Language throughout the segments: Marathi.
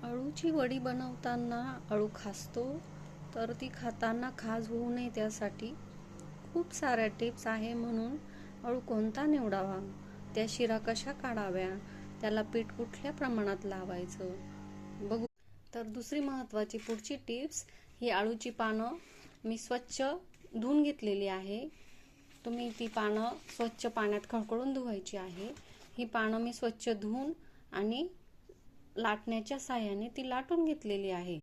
अळूची वडी बनवताना अळू खासतो, तर ती खाताना खाज होऊ नये त्यासाठी खूप साऱ्या टिप्स आहे. म्हणून अळू कोणता निवडावा, त्या शिरा कशा काढाव्या, त्याला पीठ कुठल्या प्रमाणात लावायचं बघू. तर दुसरी महत्त्वाची पुढची टिप्स ही अळूची पानं मी स्वच्छ धुवून घेतलेली आहे. तुम्ही ती पानं स्वच्छ पाण्यात खळखळून धुवायची आहे. ही पानं मी स्वच्छ धुवून आणि लाटण्याच्या साहाय्याने ती लाटून घेतलेली आहे.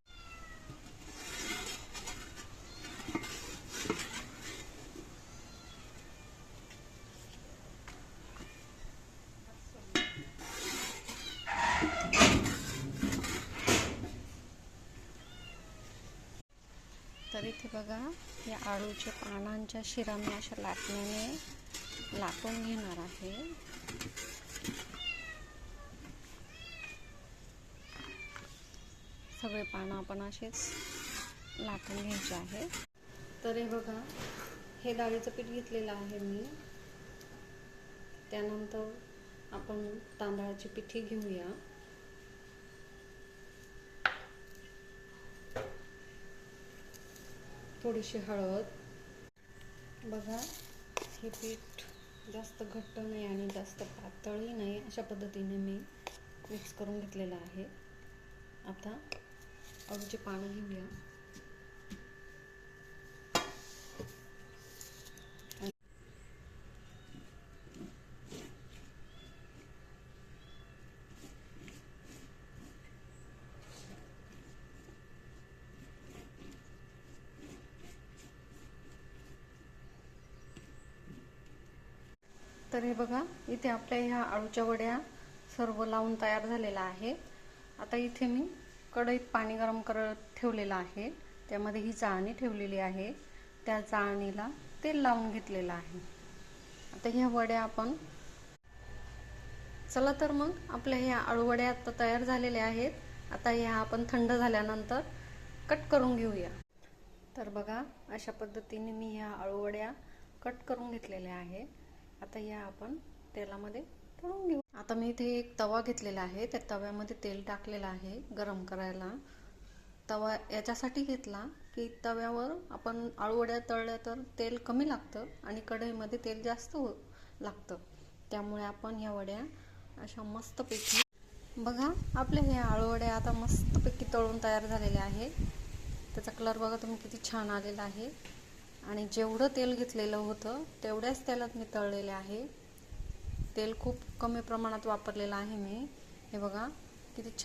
तर इथे बघा, या आळूच्या पानांच्या शिरा मी अशा लाटण्याने लाटून घेणार आहे. सगळे पानं आपण असेच लाटून घ्यायचे आहे. तर हे बघा, हे डाळीचं पीठ घेतलेलं आहे मी. त्यानंतर आपण तांदळाची पिठी घेऊया. थोडीशी हळद. बघा, हे पीठ जास्त घट्ट नाही आणि जास्त पातळही नाही, अशा पद्धतीने मी मिक्स करून घेतलेलं आहे. आता अळूची पानं घेऊया. तर हे बघा, इथे आपल्या ह्या अळूच्या वड्या सर्व लावून तयार झालेला आहे. आता इथे मी कढईत पाणी गरम करत ठेवलेलं आहे. त्यामध्ये ही चाळणी ठेवलेली आहे. त्या चाळणीला तेल लावून घेतलेलं आहे. आता ह्या वड्या आपण, चला तर मग आपल्या ह्या अळू वड्या आता तयार झालेल्या आहेत. आता ह्या आपण थंड झाल्यानंतर कट करून घेऊया. तर बघा, अशा पद्धतीने मी ह्या अळू वड्या कट करून घेतलेल्या आहे. आता या आपण तेलामध्ये तळून घेऊ. आता मी इथे एक तवा घेतलेला आहे. त्या तव्यामध्ये तेल टाकलेलं आहे गरम करायला. तवा याच्यासाठी घेतला की तव्यावर आपण अळूवड्या तळल्या तर तेल कमी लागतं आणि कढईमध्ये तेल जास्त लागतं. त्यामुळे आपण ह्या वड्या अशा मस्तपैकी, बघा आपल्या ह्या अळूवड्या आता मस्तपैकी तळून तयार झालेल्या आहेत. त्याचा कलर बघा तुम्ही किती छान आलेला आहे. आणि जेवढं तेल घेतलेलं होतं तेवढ्याच तेलात मी तळलेले आहे. तेल खूप कमी प्रमाणात वापरलेलं आहे मी. हे बघा किती